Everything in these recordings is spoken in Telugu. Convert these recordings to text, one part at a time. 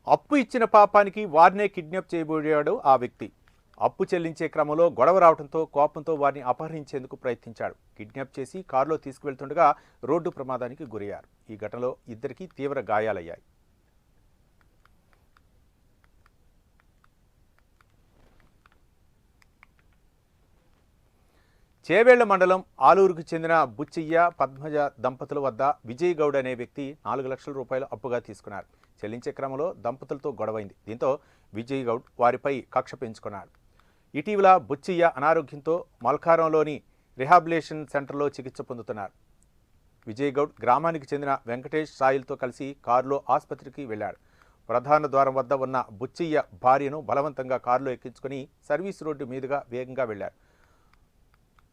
అప్పు ఇచ్చిన పాపానికి వారినే కిడ్నాప్ చేయబోయాడు ఆ వ్యక్తి. అప్పు చెల్లించే క్రమంలో గొడవ రావడంతో కోపంతో వారిని అపహరించేందుకు ప్రయత్నించాడు. కిడ్నాప్ చేసి కారులో తీసుకువెళ్తుండగా రోడ్డు ప్రమాదానికి గురయ్యారు. ఈ ఘటనలో ఇద్దరికీ తీవ్ర గాయాలయ్యాయి. చేవేళ్ల మండలం ఆలూరుకు చెందిన బుచ్చయ్య పద్మజ దంపతుల వద్ద విజయ్ గౌడ్ అనే వ్యక్తి 4 లక్షల రూపాయలు అప్పుగా తీసుకున్నారు. చెల్లించే క్రమంలో దంపతులతో గొడవైంది. దీంతో విజయ్ గౌడ్ వారిపై కక్ష పెంచుకున్నాడు. ఇటీవల బుచ్చయ్య అనారోగ్యంతో మల్కారంలోని రిహాబిలేషన్ సెంటర్లో చికిత్స పొందుతున్నారు. విజయ్ గౌడ్ గ్రామానికి చెందిన వెంకటేష్ సాయిల్తో కలిసి కారులో ఆసుపత్రికి వెళ్లాడు. ప్రధాన ద్వారం వద్ద ఉన్న బుచ్చయ్య భార్యను బలవంతంగా కారులో ఎక్కించుకుని సర్వీస్ రోడ్డు మీదుగా వేగంగా వెళ్లారు.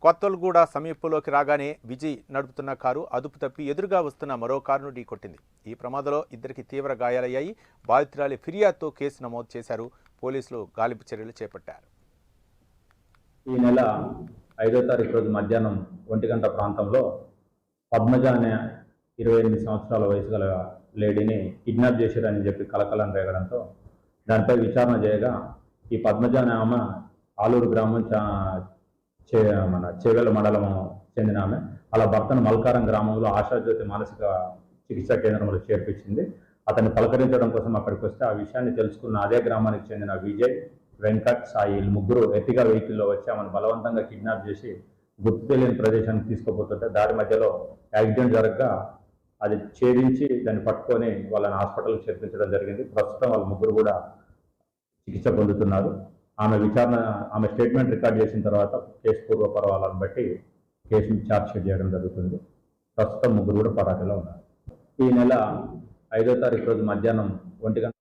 కొత్తల్గూడ సమీపంలోకి రాగానే విజయ్ నడుపుతున్న కారు అదుపు తప్పి ఎదురుగా వస్తున్న మరో కారును ఢీకొట్టింది. ఈ ప్రమాదంలో ఇద్దరికి తీవ్ర గాయాలయ్యాయి. బాధితురాలి ఫిర్యాదుతో కేసు నమోదు చేశారు. పోలీసులు గాలింపు చర్యలు చేపట్టారు. ఈ నెల 5వ తారీఖు రోజు మధ్యాహ్నం 1 గంట ప్రాంతంలో పద్మజ అనే 28 సంవత్సరాల వయసు గల లేడీని కిడ్నాప్ చేశారని చెప్పి కలకలం రేగడంతో దానిపై విచారణ చేయగా ఈ పద్మజ అనే ఆమె ఆలూరు గ్రామం మన చేవేళ్ల మండలం చెందిన ఆమె అలా భర్తను మల్కారం గ్రామంలో ఆశాజ్యోతి మానసిక చికిత్సా కేంద్రంలో చేర్పించింది. అతన్ని పలకరించడం కోసం అక్కడికి వస్తే ఆ విషయాన్ని తెలుసుకున్న అదే గ్రామానికి చెందిన విజయ్, వెంకట్, సాయి ముగ్గురు ఎర్టిగా వెహికల్లో వచ్చి ఆమెను బలవంతంగా కిడ్నాప్ చేసి గుర్తు తెలియని ప్రదేశానికి తీసుకుపోతుంటే దారి మధ్యలో యాక్సిడెంట్ జరగగా అది ఛేదించి దాన్ని పట్టుకొని వాళ్ళని హాస్పిటల్కి చేర్పించడం జరిగింది. ప్రస్తుతం వాళ్ళ ముగ్గురు కూడా చికిత్స పొందుతున్నారు. ఆమె స్టేట్మెంట్ రికార్డ్ చేసిన తర్వాత కేసు పూర్వపర్వాలను బట్టి కేసును ఛార్జ్ షీట్ చేయడం జరుగుతుంది. ప్రస్తుతం ముగ్గురు కూడా పరారీలో ఉన్నారు. ఈ నెల 5వ తారీఖు రోజు మధ్యాహ్నం 1 గంట